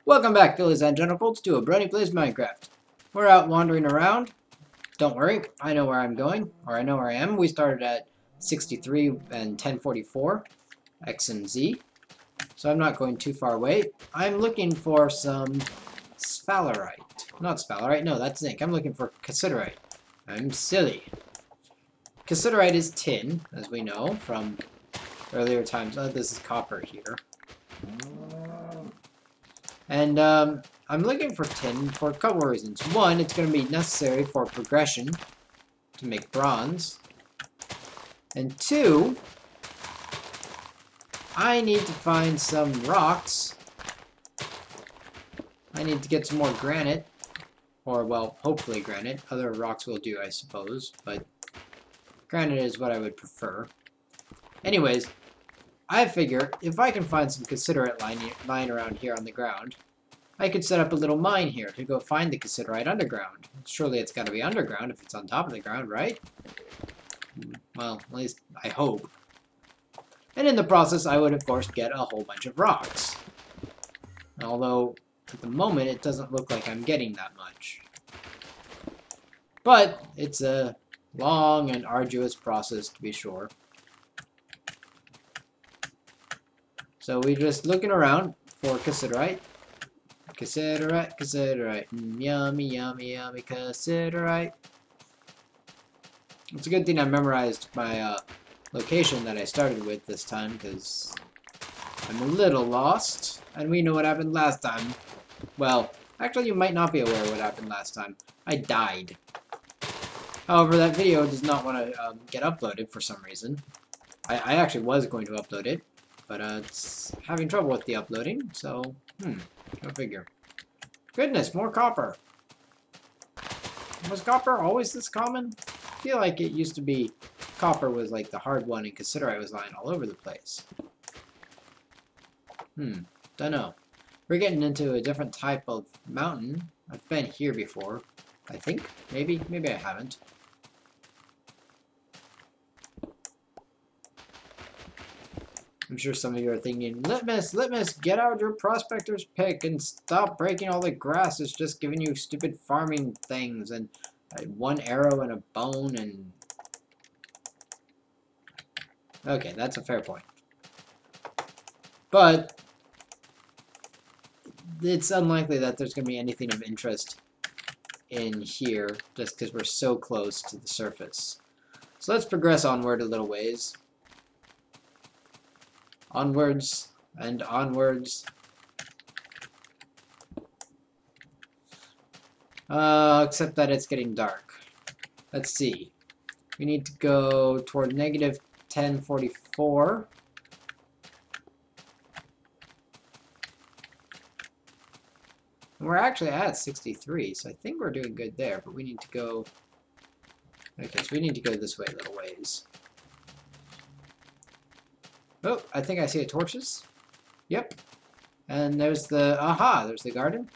Welcome back, Phillies and Genitals, to a Brony Plays Minecraft. We're out wandering around. Don't worry, I know where I'm going, or I know where I am. We started at 63 and 1044, X and Z, so I'm not going too far away. I'm looking for some sphalerite. Not sphalerite, no, that's zinc. I'm looking for cassiterite. I'm silly. Cassiterite is tin, as we know from earlier times. Oh, this is copper here. And I'm looking for tin for a couple of reasons. One, it's going to be necessary for progression to make bronze. And two, I need to find some rocks. I need to get some more granite. Or, well, hopefully granite. Other rocks will do, I suppose. But granite is what I would prefer. Anyways, I figure if I can find some cassiterite lying around here on the ground, I could set up a little mine here to go find the cassiterite underground. Surely it's got to be underground if it's on top of the ground, right? Well, at least I hope. And in the process, I would, of course, get a whole bunch of rocks. Although, at the moment, it doesn't look like I'm getting that much. But it's a long and arduous process, to be sure. So we're just looking around for cassiterite. Cassiterite, cassiterite. Yummy, yummy, yummy cassiterite. It's a good thing I memorized my location that I started with this time, because I'm a little lost. And we know what happened last time. Well, actually you might not be aware of what happened last time. I died. However, that video does not want to get uploaded for some reason. I actually was going to upload it, but it's having trouble with the uploading, so, go figure. Goodness, more copper. Was copper always this common? I feel like it used to be copper was like the hard one and cassiterite was lying all over the place. Don't know. We're getting into a different type of mountain. I've been here before, I think. Maybe I haven't. I'm sure some of you are thinking, Litmus, get out your prospector's pick and stop breaking all the grass. It's just giving you stupid farming things and one arrow and a bone and... Okay, that's a fair point. But it's unlikely that there's going to be anything of interest in here just because we're so close to the surface. So let's progress onward a little ways. Onwards and onwards. Except that it's getting dark. Let's see. We need to go toward negative 1044. And we're actually at 63, so I think we're doing good there, but we need to go... Okay, so we need to go this way a little ways. Oh, I think I see torches. Yep. And there's the... Aha! There's the garden.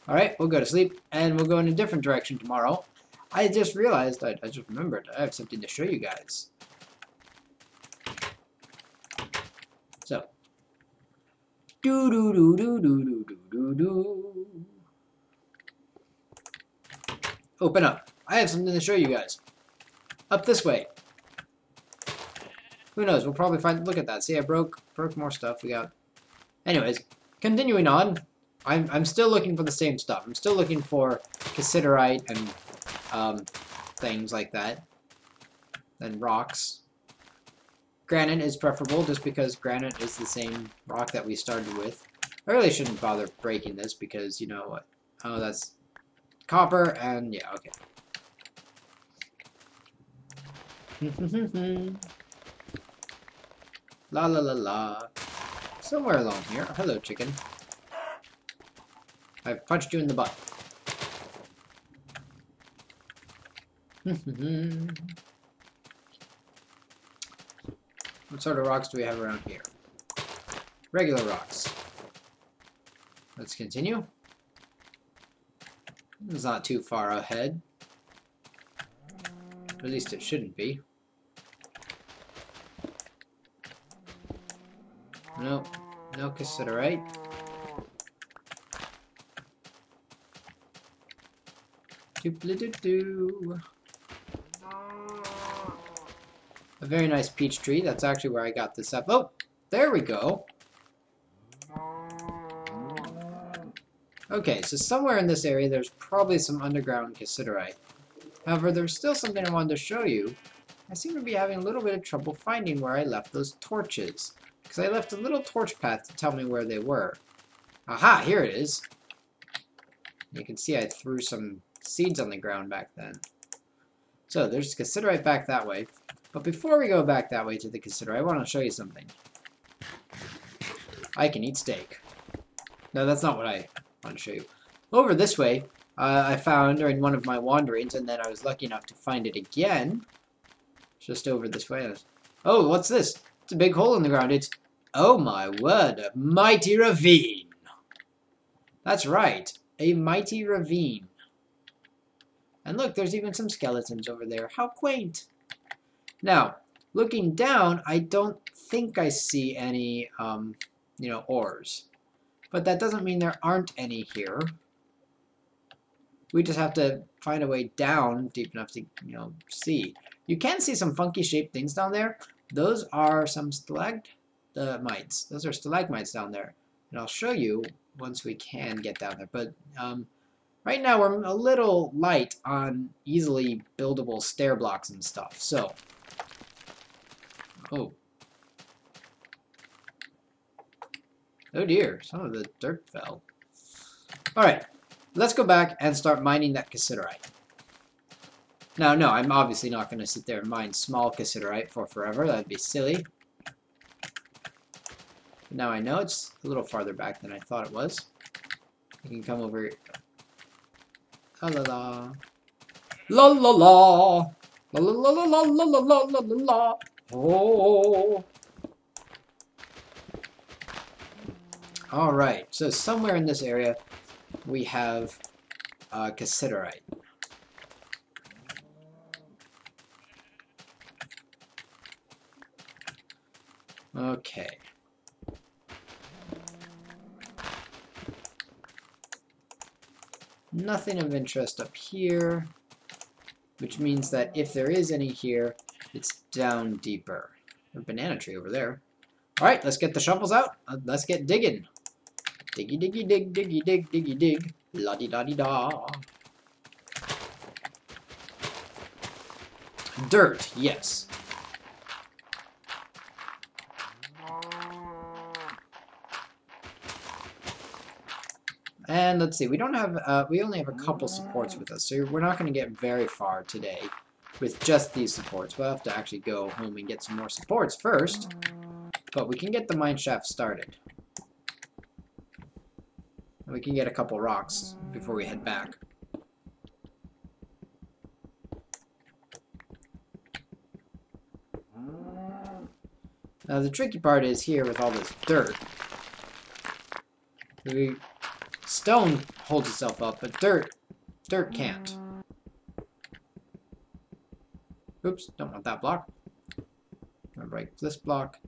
Alright, we'll go to sleep, and we'll go in a different direction tomorrow. I just realized, I just remembered, I have something to show you guys. So. Do-do-do-do-do-do-do-do-do. Open up. I have something to show you guys. Up this way. Who knows? We'll probably find... Look at that. See, I broke more stuff. We got... Anyways, continuing on. I'm still looking for the same stuff. I'm still looking for cassiterite and things like that. And rocks. Granite is preferable just because granite is the same rock that we started with. I really shouldn't bother breaking this because, you know what? Oh, that's copper and... Yeah, okay. La la la la. Somewhere along here. Hello, chicken. I've punched you in the butt. What sort of rocks do we have around here? Regular rocks. Let's continue. It's not too far ahead. At least it shouldn't be. No, no cassiterite. Doop-a-doo-doo. A very nice peach tree. That's actually where I got this up. Oh, there we go. Okay, so somewhere in this area there's probably some underground cassiterite. However, there's still something I wanted to show you. I seem to be having a little bit of trouble finding where I left those torches. Because I left a little torch path to tell me where they were. Aha, here it is. You can see I threw some seeds on the ground back then. So, there's cassiterite back that way. But before we go back that way to the cassiterite, I want to show you something. I can eat steak. No, that's not what I want to show you. Over this way, I found during one of my wanderings, and then I was lucky enough to find it again. Just over this way. Oh, what's this? It's a big hole in the ground. It's, oh my word, a mighty ravine. That's right, a mighty ravine. And look, there's even some skeletons over there. How quaint. Now, looking down, I don't think I see any, ores. But that doesn't mean there aren't any here. We just have to find a way down deep enough to, see. You can see some funky shaped things down there. Those are some stalagmites. Those are stalagmites down there. And I'll show you once we can get down there. But right now we're a little light on easily buildable stair blocks and stuff. So, oh dear, some of the dirt fell. Alright, let's go back and start mining that cassiterite. Now, no, I'm obviously not going to sit there and mine small cassiterite for forever. That'd be silly. Now I know it's a little farther back than I thought it was. You can come over here. La la la. La la la. La la la la la la la la la la. Oh. Alright, so somewhere in this area we have cassiterite. Okay. Nothing of interest up here, which means that if there is any here, it's down deeper. A banana tree over there. Alright, let's get the shovels out. Let's get digging. Diggy, diggy, dig, diggy, dig, diggy, dig. La-di-da-di-da. Dirt, yes. And let's see, we don't have, we only have a couple supports with us, so we're not going to get very far today with just these supports. We'll have to actually go home and get some more supports first, but we can get the mine shaft started. And we can get a couple rocks before we head back. Now the tricky part is here with all this dirt. Stone holds itself up, but dirt can't. Oops, don't want that block. I'm gonna break this block.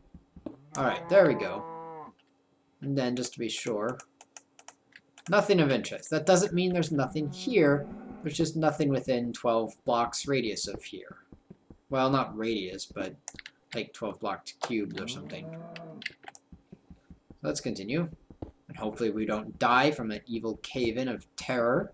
Alright, there we go. And then, just to be sure, nothing of interest. That doesn't mean there's nothing here. There's just nothing within 12 blocks radius of here. Well, not radius, but like 12 blocked cubes or something. Let's continue. And hopefully we don't die from an evil cave-in of terror.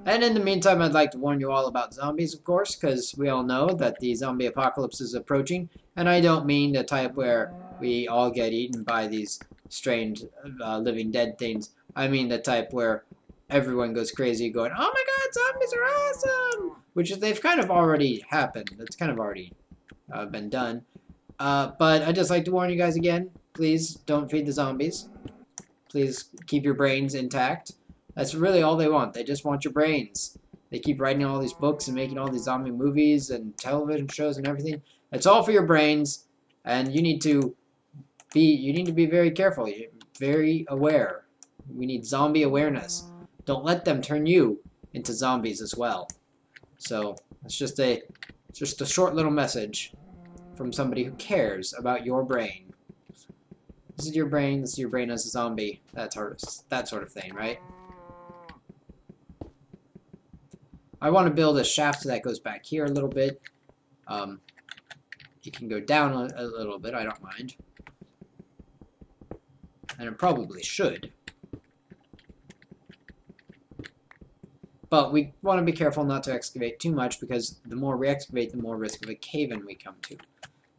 And in the meantime, I'd like to warn you all about zombies, of course, because we all know that the zombie apocalypse is approaching. And I don't mean the type where we all get eaten by these strange living dead things. I mean the type where everyone goes crazy going, oh my god, zombies are awesome! Which is, they've kind of already happened. It's kind of already been done. But I'd just like to warn you guys again. Please don't feed the zombies. Please keep your brains intact. That's really all they want. They just want your brains. They keep writing all these books and making all these zombie movies and television shows and everything. It's all for your brains, and you need to be very careful, very aware. We need zombie awareness. Don't let them turn you into zombies as well. So it's just a short little message from somebody who cares about your brain. This is your brain. This is your brain as a zombie. That sort of thing, right? I want to build a shaft that goes back here a little bit. It can go down a little bit, I don't mind. And it probably should. But we want to be careful not to excavate too much, because the more we excavate, the more risk of a cave-in we come to.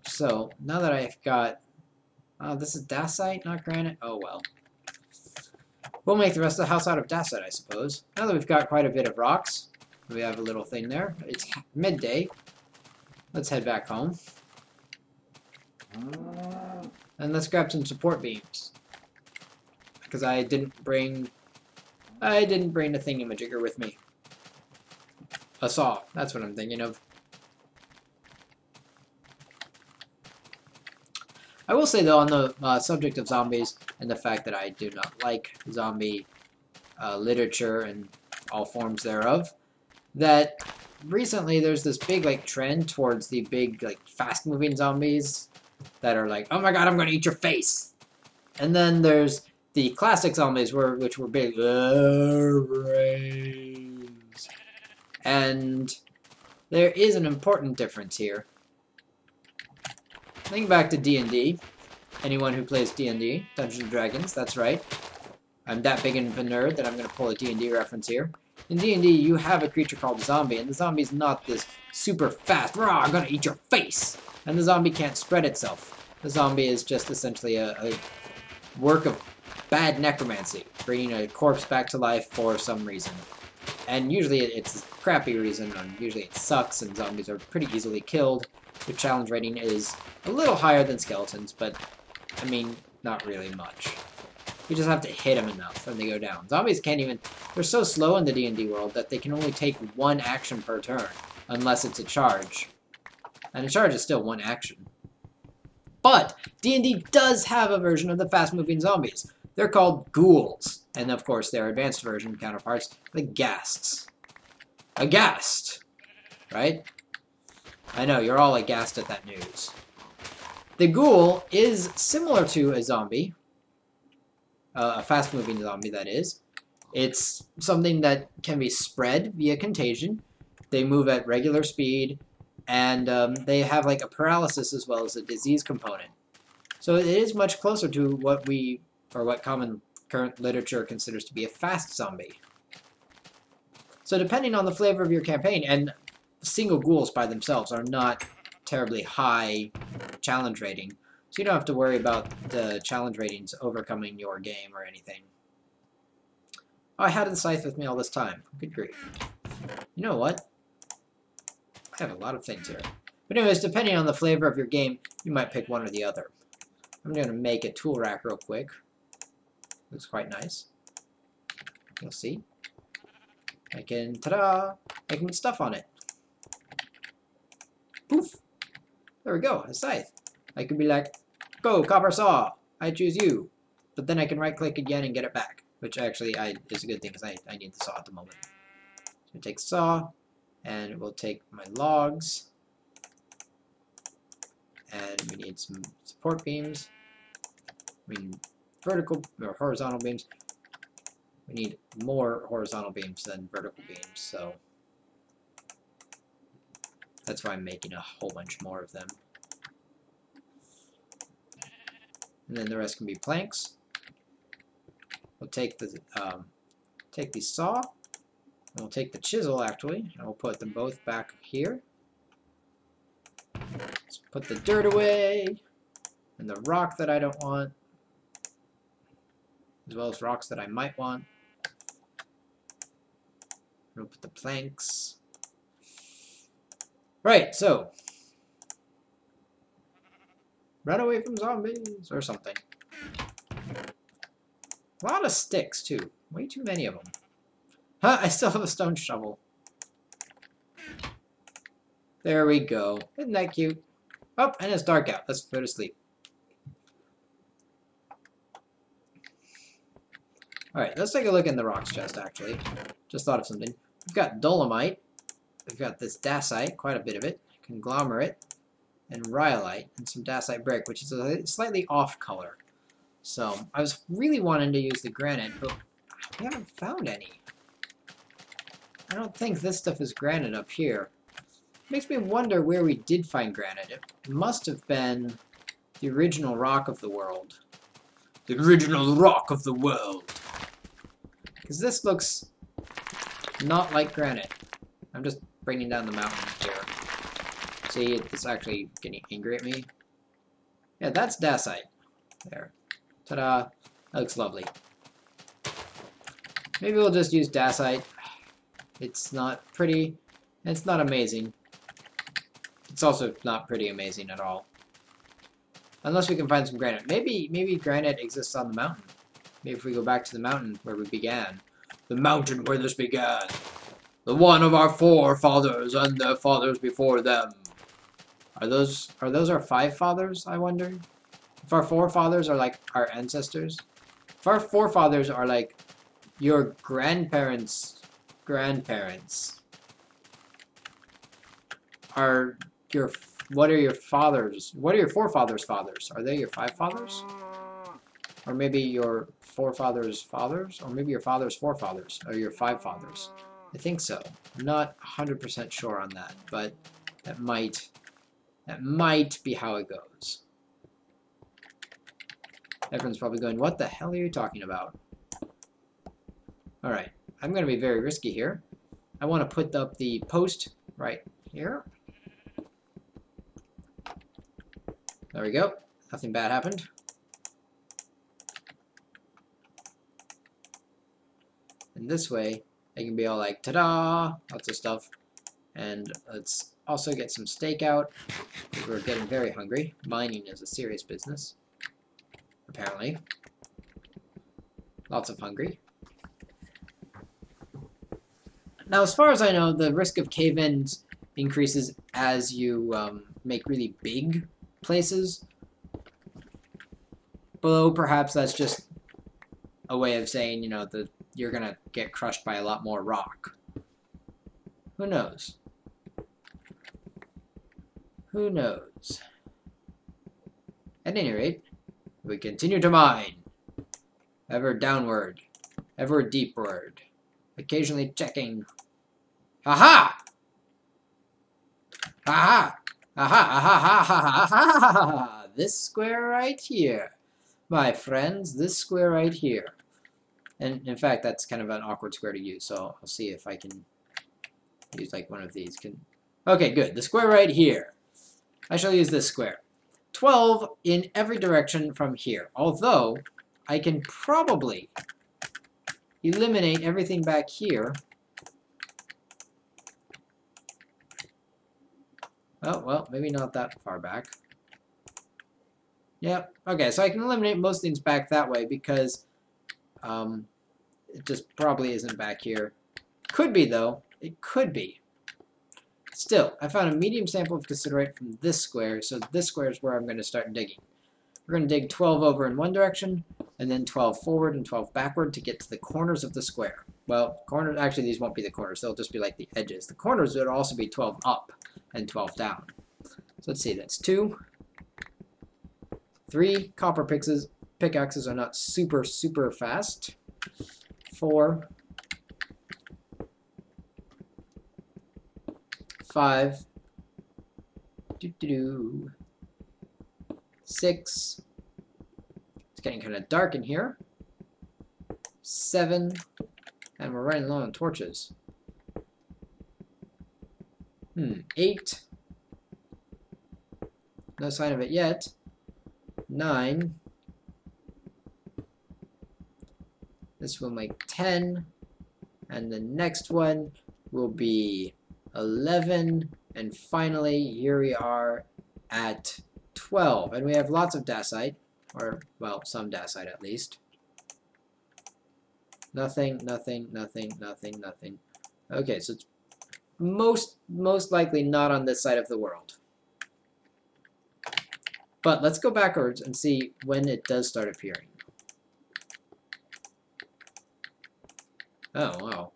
So, now that I've got... Oh, this is dacite, not granite? Oh, well. We'll make the rest of the house out of dacite, I suppose. Now that we've got quite a bit of rocks, we have a little thing there. It's midday. Let's head back home. And let's grab some support beams. Because I didn't bring the thingamajigger with me. A saw, that's what I'm thinking of. I will say, though, on the subject of zombies, and the fact that I do not like zombie literature and all forms thereof, that recently there's this big, like, trend towards the big, like, fast-moving zombies that are like, oh my god, I'm gonna eat your face! And then there's the classic zombies, which were big, brains. And there is an important difference here. Think back to D&D. Anyone who plays D&D, Dungeons & Dragons, that's right. I'm that big of a nerd that I'm going to pull a D&D reference here. In D&D, you have a creature called a zombie, and the zombie's not this super fast, rah, I'm going to eat your face! And the zombie can't spread itself. The zombie is just essentially a work of bad necromancy, bringing a corpse back to life for some reason. And usually it's a crappy reason, and usually it sucks, and zombies are pretty easily killed. The challenge rating is a little higher than skeletons, but, I mean, not really much. You just have to hit them enough, and they go down. Zombies can't even... They're so slow in the D&D world that they can only take one action per turn, unless it's a charge. And a charge is still one action. But D&D does have a version of the fast-moving zombies. They're called ghouls. And, of course, their advanced version counterparts, the ghasts. Aghast! Right? I know, you're all aghast at that news. The ghoul is similar to a zombie. A fast-moving zombie, that is. It's something that can be spread via contagion. They move at regular speed, and they have like a paralysis as well as a disease component. So it is much closer to what common current literature considers to be a fast zombie. So depending on the flavor of your campaign, and single ghouls by themselves are not terribly high challenge rating, so you don't have to worry about the challenge ratings overcoming your game or anything. Oh, I had the scythe with me all this time. Good grief. You know what? I have a lot of things here. But anyways, depending on the flavor of your game, you might pick one or the other. I'm going to make a tool rack real quick. Looks quite nice. You'll see. I can, ta-da! I can put stuff on it. Poof! There we go, a scythe. I could be like, go, copper saw! I choose you. But then I can right-click again and get it back. Which actually is a good thing, because I need the saw at the moment. So take saw, and it will take my logs. And we need some support beams. We need vertical or horizontal beams. We need more horizontal beams than vertical beams, so that's why I'm making a whole bunch more of them. And then the rest can be planks. We'll take the saw, and we'll take the chisel actually, and we'll put them both back here. Let's put the dirt away, and the rock that I don't want, as well as rocks that I might want. We'll put the planks. Right, so run away from zombies or something. A lot of sticks too. Way too many of them. Huh, I still have a stone shovel. There we go. Isn't that cute? Oh, and it's dark out. Let's go to sleep. Alright, let's take a look in the rocks chest, actually. Just thought of something. We've got dolomite. We've got this dacite, quite a bit of it. Conglomerate. And rhyolite. And some dacite brick, which is a slightly off color. So, I was really wanting to use the granite, but we haven't found any. I don't think this stuff is granite up here. Makes me wonder where we did find granite. It must have been the original rock of the world. The original rock of the world. Because this looks not like granite. I'm just bringing down the mountain here. See, it's actually getting angry at me. Yeah, that's dacite. There. Ta-da. That looks lovely. Maybe we'll just use dacite. It's not pretty. It's not amazing. It's also not pretty amazing at all. Unless we can find some granite. Maybe granite exists on the mountain. Maybe if we go back to the mountain where we began. The mountain where this began. The one of our forefathers and their fathers before them. Are those our five fathers, I wonder? If our forefathers are like our ancestors? If our forefathers are like your grandparents' grandparents, what are your fathers? What are your forefathers' fathers? Are they your five fathers? Or maybe your forefathers' fathers? Or maybe your father's forefathers? Or your five fathers? I think so. I'm not 100% sure on that, but that might be how it goes. Everyone's probably going, what the hell are you talking about? Alright, I'm going to be very risky here. I want to put up the post right here. There we go. Nothing bad happened. And this way, I can be all like, ta-da! Lots of stuff. And let's also get some steak out, because we're getting very hungry. Mining is a serious business, apparently. Lots of hungry. Now, as far as I know, the risk of cave-ins increases as you make really big places. Below, perhaps that's just a way of saying, you know, that you're gonna get crushed by a lot more rock. Who knows? Who knows? At any rate, we continue to mine. Ever downward, ever deepward, occasionally checking. Ha-ha! Ha-ha! Ha-ha! This square right here. My friends, this square right here. And in fact, that's kind of an awkward square to use, so I'll see if I can use like one of these. Okay, good. The square right here. I shall use this square. 12 in every direction from here. Although, I can probably eliminate everything back here. Oh, well, maybe not that far back. Yep. Okay, so I can eliminate most things back that way because it just probably isn't back here. Could be, though. It could be. Still, I found a medium sample of cassiterite from this square, so this square is where I'm going to start digging. We're going to dig 12 over in one direction, and then 12 forward and 12 backward to get to the corners of the square. Well, corners, actually these won't be the corners, they'll just be like the edges. The corners would also be 12 up and 12 down. So let's see, that's 2, 3 copper pickaxes are not super fast. 4, 5, 6, it's getting kind of dark in here, 7, and we're running low on torches. 8, no sign of it yet. 9, this will make 10, and the next one will be 11, and finally here we are at 12, and we have lots of dacite, or well, some dacite at least. Nothing. Okay, so it's most likely not on this side of the world. But let's go backwards and see when it does start appearing. Oh, wow.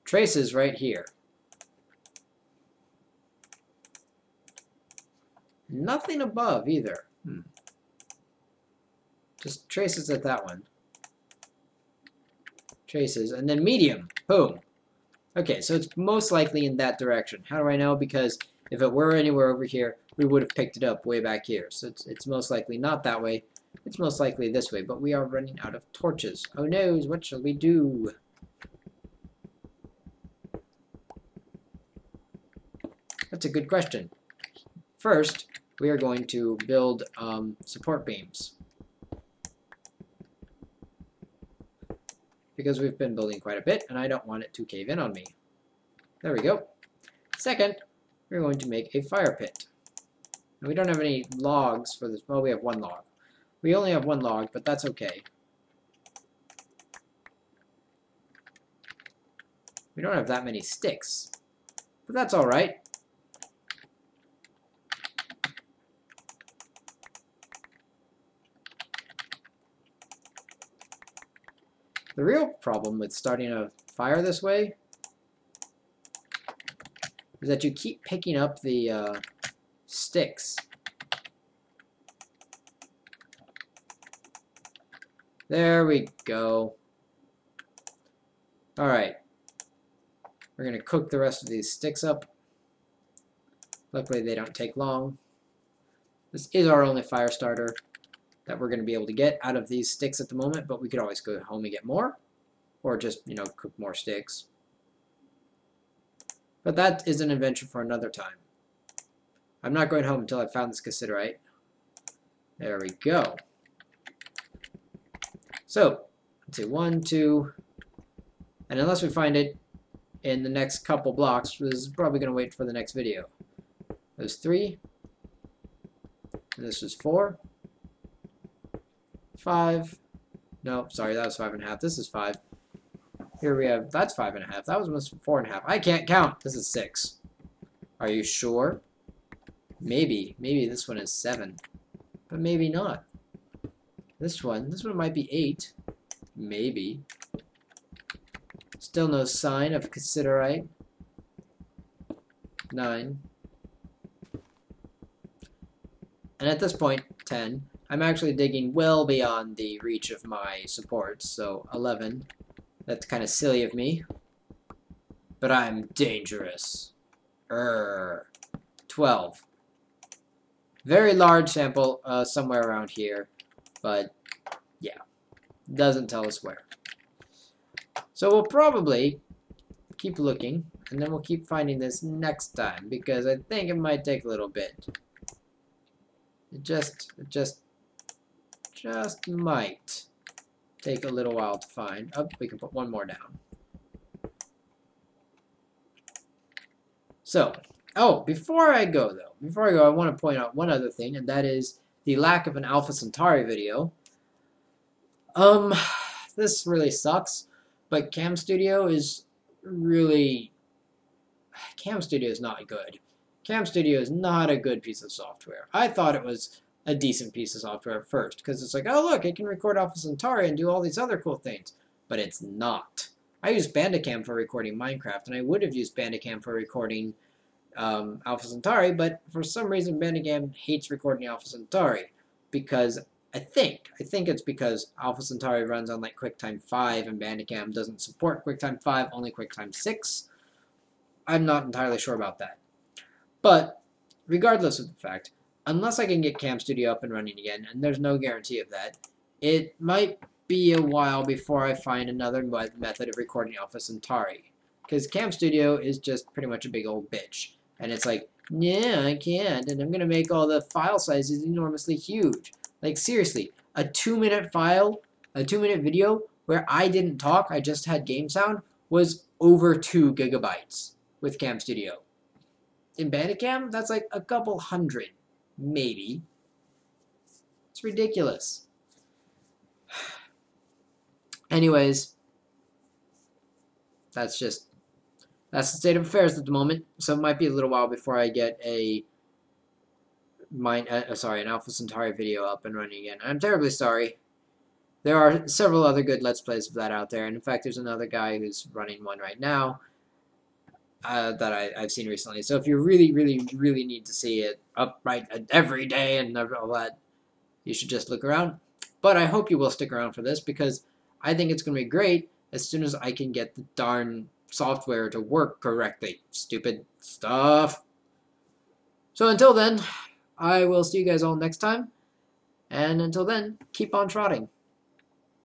Traces right here. Nothing above either. Just traces at that one. Traces, and then medium. Boom. Okay, so it's most likely in that direction. How do I know? Because if it were anywhere over here, we would have picked it up way back here. So it's most likely not that way. It's most likely this way, but we are running out of torches. Oh no, what shall we do? That's a good question. First, we are going to build support beams. Because we've been building quite a bit, and I don't want it to cave in on me. There we go. Second, we're going to make a fire pit. Now, we don't have any logs for this. Well, we have one log. We only have one log, but that's okay. We don't have that many sticks, but that's all right. The real problem with starting a fire this way is that you keep picking up the sticks. There we go. Alright. We're going to cook the rest of these sticks up. Luckily they don't take long. This is our only fire starter that we're going to be able to get out of these sticks at the moment, but we could always go home and get more, or just, you know, cook more sticks. But that is an adventure for another time. I'm not going home until I've found this Cassiterite. There we go. So, let's see, 1, 2, and unless we find it in the next couple blocks, this is probably going to wait for the next video. There's 3, and this is 4. 5. No, sorry, that was 5.5. This is 5. Here we have, that's 5.5. That was almost 4.5. I can't count. This is 6. Are you sure? Maybe this one is 7. But maybe not. This one might be 8. Maybe. Still no sign of Cassiterite. 9. And at this point, 10. I'm actually digging well beyond the reach of my supports, so 11. That's kind of silly of me. But I'm dangerous. 12. Very large sample somewhere around here, but yeah, doesn't tell us where. So we'll probably keep looking, and then we'll keep finding this next time, because I think it might take a little bit. It just might take a little while to find. Oh, we can put one more down. So, oh, before I go, I want to point out one other thing, and that is the lack of an Alpha Centauri video. This really sucks, but Cam Studio is really... Cam Studio is not good. Cam Studio is not a good piece of software. I thought it was a decent piece of software at first, because it's like, oh look, it can record Alpha Centauri and do all these other cool things. But it's not. I use Bandicam for recording Minecraft, and I would have used Bandicam for recording Alpha Centauri, but for some reason Bandicam hates recording Alpha Centauri, because I think it's because Alpha Centauri runs on like QuickTime 5 and Bandicam doesn't support QuickTime 5, only QuickTime 6. I'm not entirely sure about that. But regardless of the fact, unless I can get Cam Studio up and running again, and there's no guarantee of that, it might be a while before I find another method of recording Alpha Centauri. Because Cam Studio is just pretty much a big old bitch. And it's like, yeah, I can't, and I'm going to make all the file sizes enormously huge. Like, seriously, a 2-minute file, a 2-minute video, where I didn't talk, I just had game sound, was over 2 gigabytes with Cam Studio. In Bandicam, that's like a couple hundred, maybe. It's ridiculous. Anyways, that's the state of affairs at the moment. So it might be a little while before I get an Alpha Centauri video up and running again. I'm terribly sorry. There are several other good Let's Plays of that out there, and in fact, there's another guy who's running one right now that I've seen recently. So if you really need to see it up right every day and all that, you should just look around. But I hope you will stick around for this, because I think it's going to be great as soon as I can get the darn software to work correctly. Stupid stuff. So until then, I will see you guys all next time. And until then, keep on trotting.